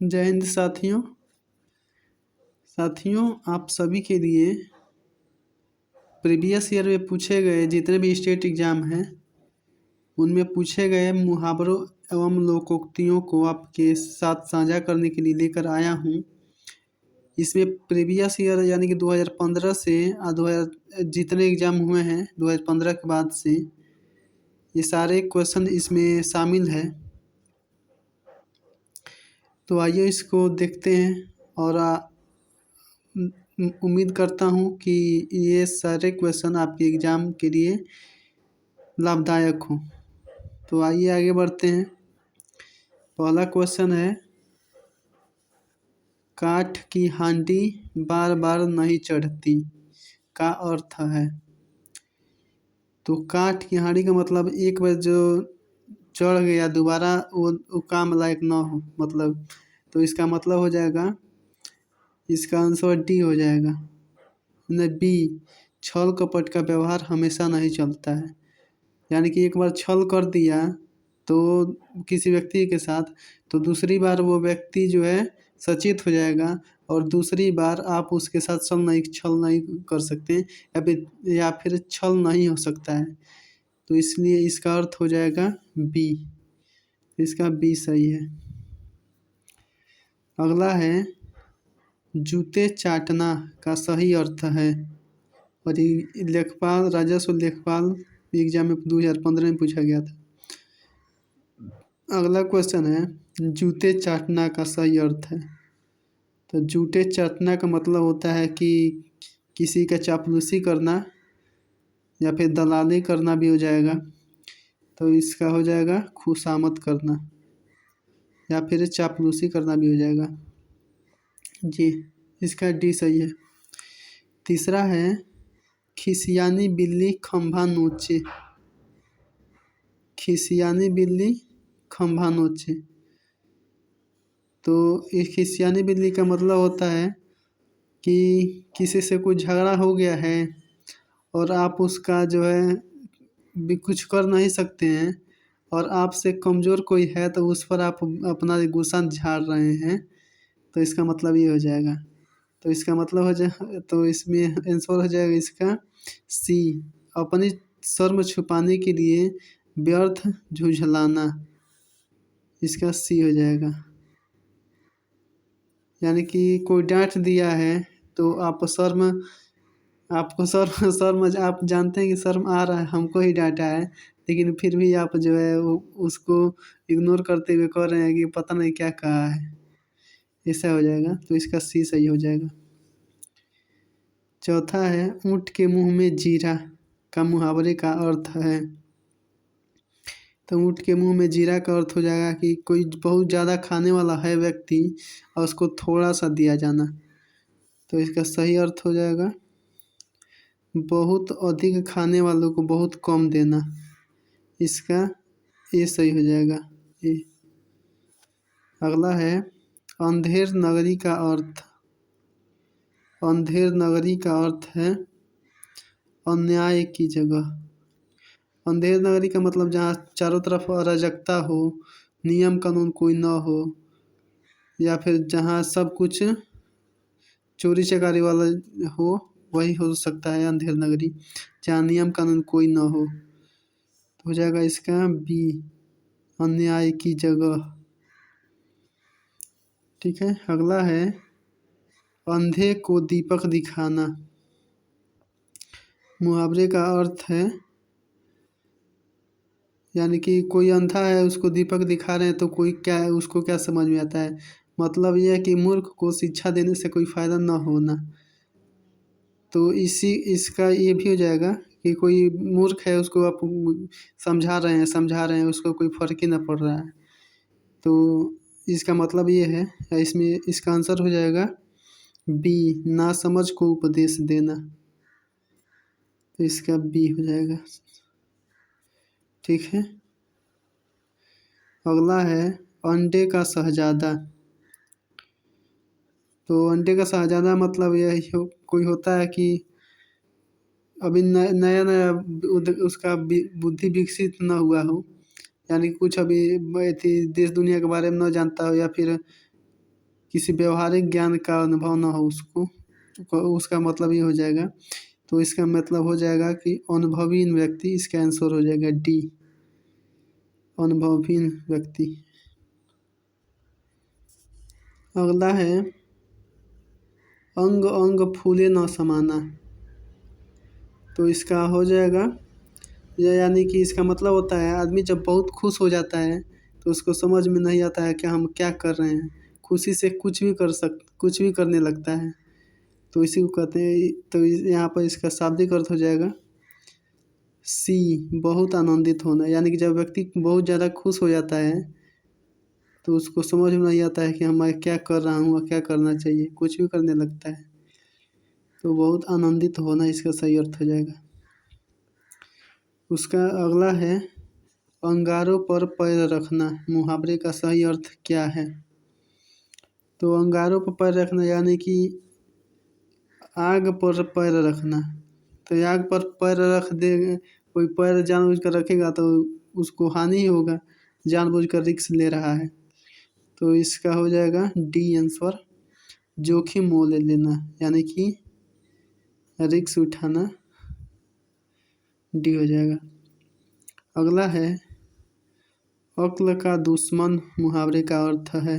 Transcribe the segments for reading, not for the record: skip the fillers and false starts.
जय हिंद साथियों। आप सभी के लिए प्रीवियस ईयर में पूछे गए जितने भी स्टेट एग्ज़ाम हैं उनमें पूछे गए मुहावरों एवं लोकोक्तियों को आपके साथ साझा करने के लिए लेकर आया हूँ। इसमें प्रीवियस ईयर यानी कि 2015 से 2000 जितने एग्ज़ाम हुए हैं 2015 के बाद से ये सारे क्वेश्चन इसमें शामिल है। तो आइए इसको देखते हैं और उम्मीद करता हूँ कि ये सारे क्वेश्चन आपके एग्ज़ाम के लिए लाभदायक हो। तो आइए आगे बढ़ते हैं। पहला क्वेश्चन है, काठ की हांडी बार बार नहीं चढ़ती का अर्थ है। तो काठ की हांडी का मतलब एक बार जो चढ़ गया दोबारा वो काम लायक ना हो, मतलब तो इसका मतलब हो जाएगा, इसका आंसर डी हो जाएगा। बी, छल कपट का व्यवहार हमेशा नहीं चलता है। यानी कि एक बार छल कर दिया तो किसी व्यक्ति के साथ, तो दूसरी बार वो व्यक्ति जो है सचेत हो जाएगा और दूसरी बार आप उसके साथ छल नहीं कर सकते या फिर छल नहीं हो सकता है। तो इसलिए इसका अर्थ हो जाएगा बी। इसका बी सही है। अगला है, जूते चाटना का सही अर्थ है। और ये लेखपाल राजस्व लेखपाल एग्जाम में 2015 में पूछा गया था। अगला क्वेश्चन है, जूते चाटना का सही अर्थ है। तो जूते चाटना का मतलब होता है कि किसी का चापलूसी करना या फिर दलाली करना भी हो जाएगा। तो इसका हो जाएगा खुशामद करना या फिर चापलूसी करना भी हो जाएगा जी। इसका डी सही है। तीसरा है, खिसियानी बिल्ली खंभा नोचे। खिसियानी बिल्ली खंभा नोचे। तो इस खिसियानी बिल्ली का मतलब होता है कि किसी से कोई झगड़ा हो गया है और आप उसका जो है भी कुछ कर नहीं सकते हैं और आपसे कमज़ोर कोई है तो उस पर आप अपना गुस्सा झाड़ रहे हैं, तो इसका मतलब ये हो जाएगा। तो इसका मतलब हो जाए, तो इसमें आंसर हो जाएगा इसका सी, अपनी शर्म छुपाने के लिए व्यर्थ झुझलाना। इसका सी हो जाएगा। यानी कि कोई डांट दिया है तो आपको शर्म आप जानते हैं कि शर्म आ रहा है, हमको ही डांटा है, लेकिन फिर भी आप जो है वो उसको इग्नोर करते हुए कह रहे हैं कि पता नहीं क्या कहा है। ऐसा हो जाएगा। तो इसका सी सही हो जाएगा। चौथा है, ऊँट के मुंह में जीरा का मुहावरे का अर्थ है। तो ऊँट के मुंह में जीरा का अर्थ हो जाएगा कि कोई बहुत ज़्यादा खाने वाला है व्यक्ति और उसको थोड़ा सा दिया जाना। तो इसका सही अर्थ हो जाएगा, बहुत अधिक खाने वालों को बहुत कम देना। इसका ये सही हो जाएगा ये। अगला है, अंधेर नगरी का अर्थ। अंधेर नगरी का अर्थ है अन्याय की जगह। अंधेर नगरी का मतलब जहाँ चारों तरफ अराजकता हो, नियम कानून कोई ना हो, या फिर जहाँ सब कुछ चोरी चकारी वाला हो, वही हो सकता है अंधेर नगरी, जहाँ नियम कानून कोई ना हो। तो हो जाएगा इसका बी, अन्याय की जगह। ठीक है। अगला है, अंधे को दीपक दिखाना। मुहावरे का अर्थ है, यानी कि कोई अंधा है उसको दीपक दिखा रहे हैं तो कोई क्या है उसको क्या समझ में आता है, मतलब यह है कि मूर्ख को शिक्षा देने से कोई फ़ायदा ना होना। तो इसका ये भी हो जाएगा कि कोई मूर्ख है उसको आप समझा रहे हैं उसको कोई फ़र्क ही ना पड़ रहा है। तो इसका मतलब ये है, इसमें इसका आंसर हो जाएगा बी, नासमझ को उपदेश देना। तो इसका बी हो जाएगा। ठीक है। अगला है, अंडे का शहजादा। तो अंडे का शहजादा मतलब यह कोई होता है कि अभी नया नया उसका बुद्धि विकसित ना हुआ हो, यानी कुछ अभी देश दुनिया के बारे में ना जानता हो, या फिर किसी व्यवहारिक ज्ञान का अनुभव ना हो उसको, तो उसका मतलब ये हो जाएगा। तो इसका मतलब हो जाएगा कि अनुभवीन व्यक्ति, इसका आंसर हो जाएगा डी, अनुभवीन व्यक्ति। अगला है अंग अंग फूले न समाना। तो इसका हो जाएगा यानी कि इसका मतलब होता है आदमी जब बहुत खुश हो जाता है तो उसको समझ में नहीं आता है कि हम क्या कर रहे हैं, खुशी से कुछ भी करने लगता है। तो इसी को कहते हैं। तो यहाँ पर इसका शाब्दिक अर्थ हो जाएगा सी, बहुत आनंदित होना। यानी कि जब व्यक्ति बहुत ज़्यादा खुश हो जाता है तो उसको समझ में नहीं आता है कि मैं क्या कर रहा हूँ और क्या करना चाहिए, कुछ भी करने लगता है। तो बहुत आनंदित होना इसका सही अर्थ हो जाएगा। उसका अगला है अंगारों पर पैर रखना। मुहावरे का सही अर्थ क्या है? तो अंगारों पर पैर रखना यानी कि आग पर पैर रखना। तो आग पर पैर रख दे, कोई पैर जानबूझ कर रखेगा तो उसको हानि ही होगा, जानबूझ कर रिस्क ले रहा है। तो इसका हो जाएगा डी आंसर, जोखिम मोल लेना यानी कि रिस्क उठाना, डी हो जाएगा। अगला है अक्ल का दुश्मन। मुहावरे का अर्थ है,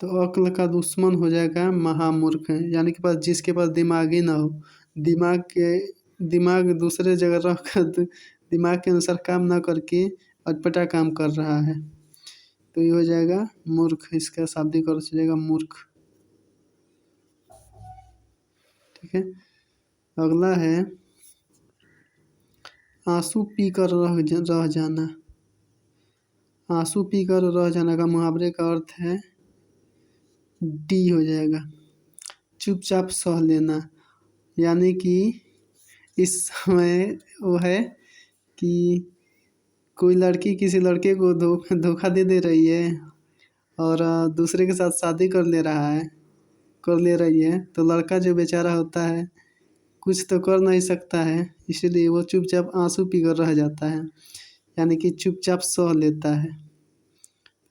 तो अक्ल का दुश्मन हो जाएगा महामूर्ख, यानी कि जिसके पास दिमाग ही ना हो, दिमाग दूसरे जगह रख कर दिमाग के अनुसार काम ना करके अटपटा काम कर रहा है। तो ये हो जाएगा मूर्ख, इसका शाब्दिक अर्थ हो जाएगा मूर्ख। ठीक है। अगला है आंसू पीकर रह जाना। आंसू पीकर रह जाना का मुहावरे का अर्थ है डी हो जाएगा, चुपचाप सह लेना। यानी कि इस समय वो है कि कोई लड़की किसी लड़के को धोखा दे रही है और दूसरे के साथ शादी कर ले रही है। तो लड़का जो बेचारा होता है कुछ तो कर नहीं सकता है, इसलिए वो चुपचाप आंसू पीकर रह जाता है, यानी कि चुपचाप सह लेता है।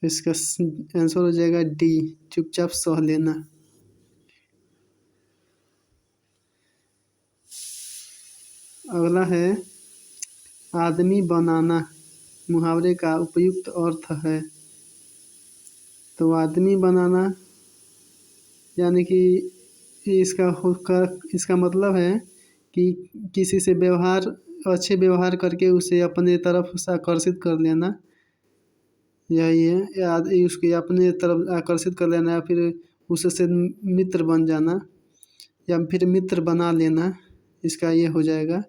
इसका आंसर हो जाएगा डी, चुपचाप सह लेना। अगला है आदमी बनाना। मुहावरे का उपयुक्त अर्थ है, तो आदमी बनाना यानी कि इसका मतलब है कि किसी से अच्छे व्यवहार करके उसे अपने तरफ से आकर्षित कर लेना, यही है। या उसके अपने तरफ आकर्षित कर लेना या फिर उससे मित्र बन जाना या फिर मित्र बना लेना, इसका ये हो जाएगा।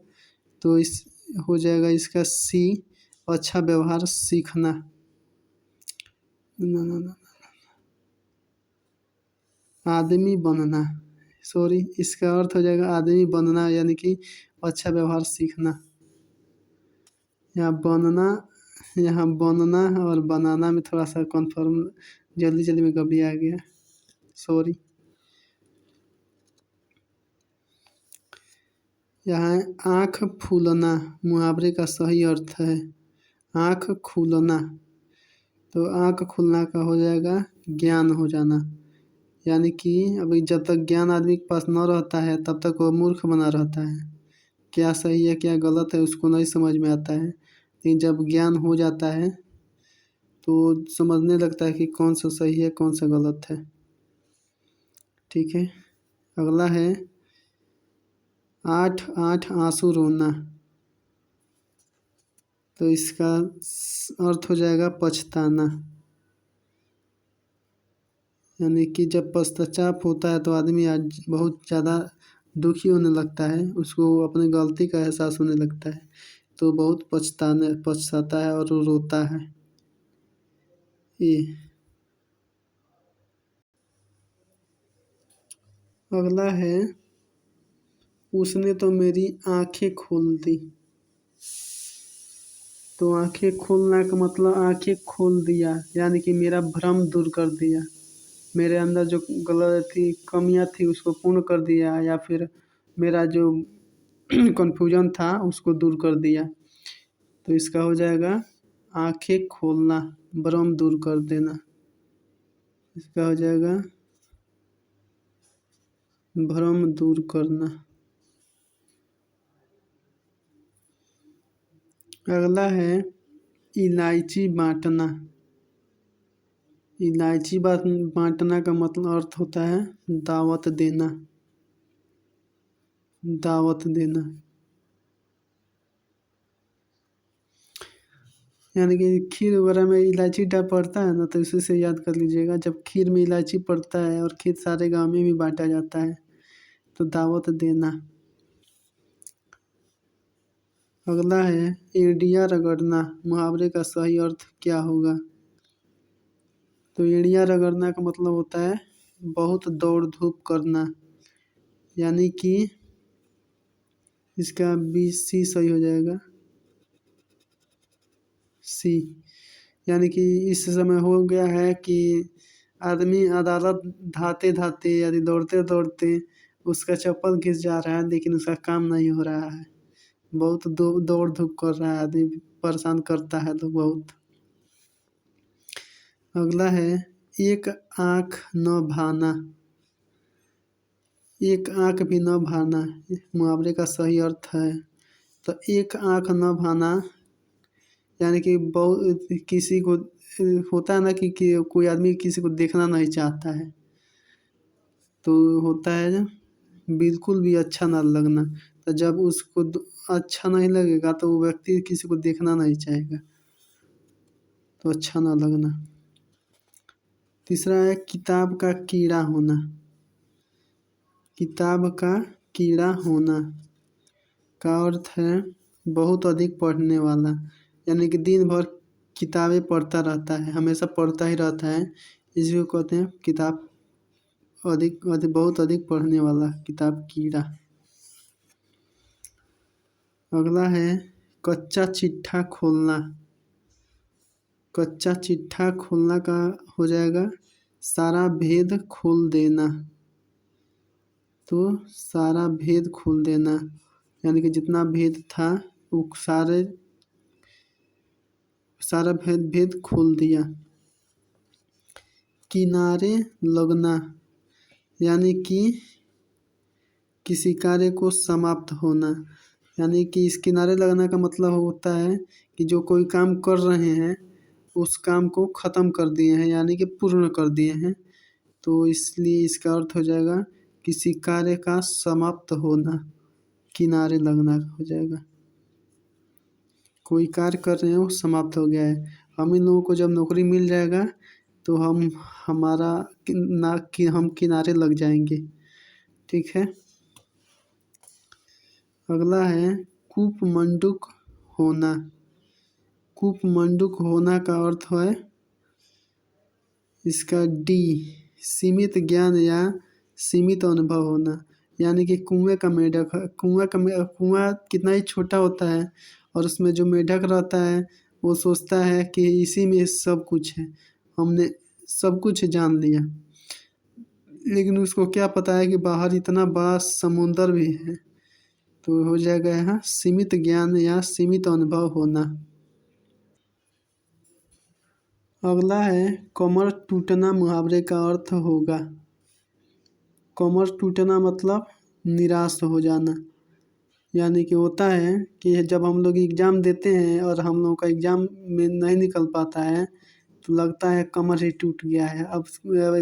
तो इस हो जाएगा इसका सी, अच्छा व्यवहार सीखना। आदमी बनना, सॉरी, इसका अर्थ हो जाएगा आदमी बनना यानी कि अच्छा व्यवहार सीखना। यहाँ बनना और बनाना में थोड़ा सा कन्फर्म जल्दी में कभी आ गया, सॉरी। यहाँ आँख फूलना। मुहावरे का सही अर्थ है आँख खुलना। तो आँख खुलना का हो जाएगा ज्ञान हो जाना, यानी कि अभी जब तक ज्ञान आदमी के पास न रहता है तब तक वो मूर्ख बना रहता है, क्या सही है क्या गलत है उसको नहीं समझ में आता है। लेकिन जब ज्ञान हो जाता है तो समझने लगता है कि कौन सा सही है कौन सा गलत है। ठीक है। अगला है आठ आठ आंसू रोना। तो इसका अर्थ हो जाएगा पछताना, यानी कि जब पश्चाताप होता है तो आदमी आज बहुत ज़्यादा दुखी होने लगता है, उसको अपनी गलती का एहसास होने लगता है, तो बहुत पछताता है और रोता है। ये अगला है उसने तो मेरी आंखें खोल दी। तो आंखें खोलना का मतलब आंखें खोल दिया, यानी कि मेरा भ्रम दूर कर दिया, मेरे अंदर जो गलत थी कमियां थी उसको पूर्ण कर दिया, या फिर मेरा जो कन्फ्यूजन था उसको दूर कर दिया। तो इसका हो जाएगा आंखें खोलना, भ्रम दूर कर देना। इसका हो जाएगा भ्रम दूर करना। अगला है इलायची बांटना। इलायची बांटना का मतलब अर्थ होता है दावत देना। दावत देना यानी कि खीर वगैरह में इलायची पड़ता है ना, तो इसी से याद कर लीजिएगा। जब खीर में इलायची पड़ता है और खीर सारे गांव में भी बांटा जाता है, तो दावत देना। अगला है एड़िया रगड़ना। मुहावरे का सही अर्थ क्या होगा? तो एड़िया रगड़ना का मतलब होता है बहुत दौड़ धूप करना, यानी कि इसका बी सी सही हो जाएगा, सी। यानी कि इस समय हो गया है कि आदमी अदालत धाते धाते यानी दौड़ते दौड़ते उसका चप्पल घिस जा रहा है, लेकिन उसका काम नहीं हो रहा है। बहुत दौड़ धूप कर रहा है आदमी, परेशान करता है तो बहुत। अगला है एक आँख न भाना। एक आँख भी न भाना मुहावरे का सही अर्थ है। तो एक आँख न भाना यानी कि बहुत किसी को होता है ना कि कोई आदमी किसी को देखना नहीं चाहता है, तो होता है बिल्कुल भी अच्छा ना लगना। तो जब उसको अच्छा नहीं लगेगा तो वो व्यक्ति किसी को देखना नहीं चाहेगा, तो अच्छा ना लगना। तीसरा है किताब का कीड़ा होना। किताब का कीड़ा होना का अर्थ है बहुत अधिक पढ़ने वाला, यानी कि दिन भर किताबें पढ़ता रहता है, हमेशा पढ़ता ही रहता है, इसको कहते हैं किताब बहुत अधिक पढ़ने वाला, किताब कीड़ा। अगला है कच्चा चिट्ठा खोलना। कच्चा चिट्ठा खोलना का हो जाएगा सारा भेद खोल देना। तो सारा भेद खोल देना यानी कि जितना भेद था वो सारा भेद खोल दिया। किनारे लगना यानी कि किसी कार्य को समाप्त होना, यानी कि इस किनारे लगना का मतलब होता है कि जो कोई काम कर रहे हैं उस काम को ख़त्म कर दिए हैं, यानी कि पूर्ण कर दिए हैं। तो इसलिए इसका अर्थ हो जाएगा किसी कार्य का समाप्त होना, किनारे लगना हो जाएगा। कोई कार्य कर रहे हैं वो समाप्त हो गया है। हम इन लोगों को जब नौकरी मिल जाएगा तो हम किनारे लग जाएंगे। ठीक है। अगला है कूपमंडूक होना। कूपमंडूक होना का अर्थ है इसका डी सीमित ज्ञान या सीमित अनुभव होना, यानी कि कुएं का मेढक। कुआं कितना ही छोटा होता है और उसमें जो मेढक रहता है वो सोचता है कि इसी में सब कुछ है, हमने सब कुछ जान लिया, लेकिन उसको क्या पता है कि बाहर इतना बड़ा समुंदर भी है। तो हो जाएगा यहाँ सीमित ज्ञान या सीमित अनुभव होना। अगला है कमर टूटना। मुहावरे का अर्थ होगा कमर टूटना मतलब निराश हो जाना, यानी कि होता है कि जब हम लोग एग्ज़ाम देते हैं और हम लोगों का एग्ज़ाम में नहीं निकल पाता है तो लगता है कमर ही टूट गया है, अब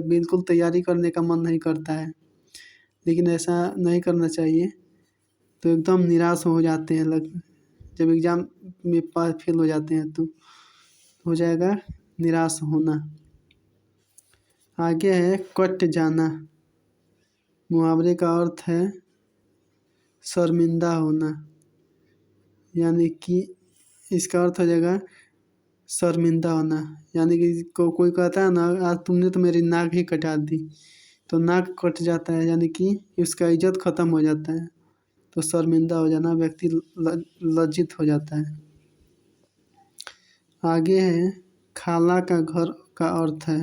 बिल्कुल तैयारी करने का मन नहीं करता है। लेकिन ऐसा नहीं करना चाहिए, तो एकदम निराश हो जाते हैं जब एग्ज़ाम में पास फेल हो जाते हैं तो हो जाएगा निराश होना। आगे है कट जाना। मुहावरे का अर्थ है शर्मिंदा होना, यानी कि इसका अर्थ हो जाएगा शर्मिंदा होना, यानी कि कोई कहता है ना आज तुमने तो मेरी नाक ही कटा दी, तो नाक कट जाता है यानी कि उसका इज्जत ख़त्म हो जाता है। तो शर्मिंदा हो जाना, व्यक्ति लज्जित हो जाता है। आगे है खाला का घर का अर्थ है।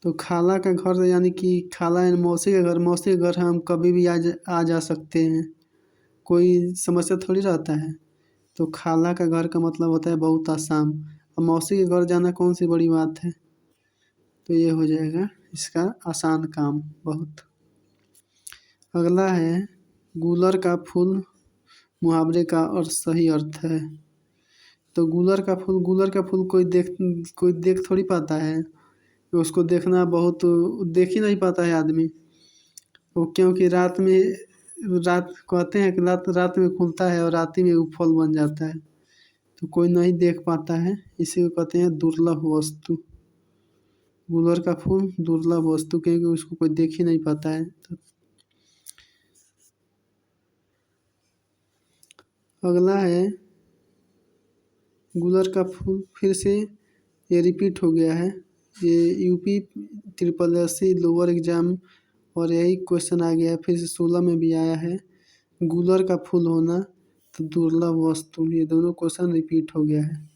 तो खाला का घर यानी कि खाला यानी मौसी का घर। मौसी के घर हम कभी भी आ जा सकते हैं, कोई समस्या थोड़ी रहता है। तो खाला का घर का मतलब होता है बहुत आसान। अब मौसी के घर जाना कौन सी बड़ी बात है। तो ये हो जाएगा इसका आसान काम बहुत। अगला है गूलर का फूल मुहावरे का और सही अर्थ है। तो गूलर का फूल कोई देख थोड़ी पाता है, उसको देखना बहुत देख ही नहीं पाता है आदमी वो, क्योंकि रात कहते हैं कि रात में खुलता है और रात ही में वो फल बन जाता है, तो कोई नहीं देख पाता है, इसी को कहते हैं दुर्लभ वस्तु। गूलर का फूल दुर्लभ वस्तु, क्योंकि उसको कोई देख ही नहीं पाता है। तो अगला है गूलर का फूल, फिर से ये रिपीट हो गया है, ये यूपी SSC लोअर एग्जाम और यही क्वेश्चन आ गया है, फिर से 16 में भी आया है। गूलर का फूल होना तो दुर्लभ वस्तु, ये दोनों क्वेश्चन रिपीट हो गया है।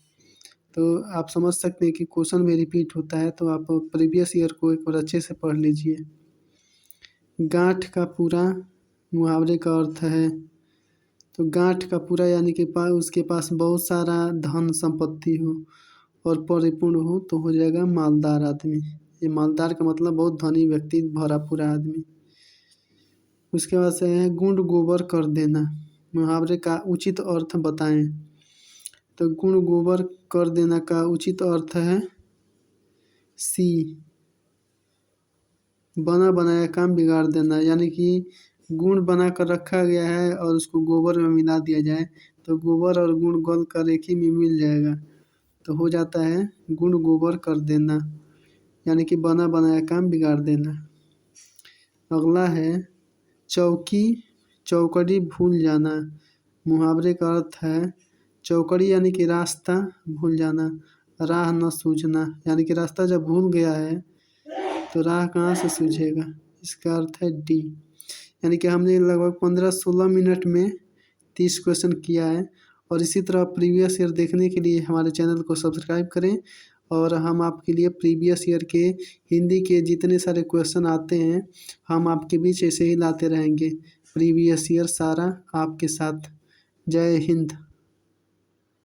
तो आप समझ सकते हैं कि क्वेश्चन में रिपीट होता है, तो आप प्रीवियस ईयर को एक बार अच्छे से पढ़ लीजिए। गांठ का पूरा मुहावरे का अर्थ है। तो गांठ का पूरा यानी कि उसके पास बहुत सारा धन संपत्ति हो और परिपूर्ण हो, तो हो जाएगा मालदार आदमी। ये मालदार का मतलब बहुत धनी व्यक्ति, भरा पूरा आदमी। उसके बाद से है गुंड गोबर कर देना, मुहावरे का उचित अर्थ बताएं। तो गुण गोबर कर देना का उचित अर्थ है सी, बना बनाया काम बिगाड़ देना, यानी कि गुण बना कर रखा गया है और उसको गोबर में मिला दिया जाए, तो गोबर और गुण गल कर एक ही में मिल जाएगा, तो हो जाता है गुण गोबर कर देना, यानी कि बना बनाया काम बिगाड़ देना। अगला है चौकड़ी भूल जाना, मुहावरे का अर्थ है चौकड़ी यानी कि रास्ता भूल जाना, राह न सूझना, यानी कि रास्ता जब भूल गया है तो राह कहाँ से सूझेगा, इसका अर्थ है डी। यानी कि हमने लगभग 15-16 मिनट में 30 क्वेश्चन किया है। और इसी तरह प्रीवियस ईयर देखने के लिए हमारे चैनल को सब्सक्राइब करें, और हम आपके लिए प्रीवियस ईयर के हिंदी के जितने सारे क्वेश्चन आते हैं हम आपके बीच ऐसे ही लाते रहेंगे। प्रीवियस ईयर सारा आपके साथ। जय हिंद।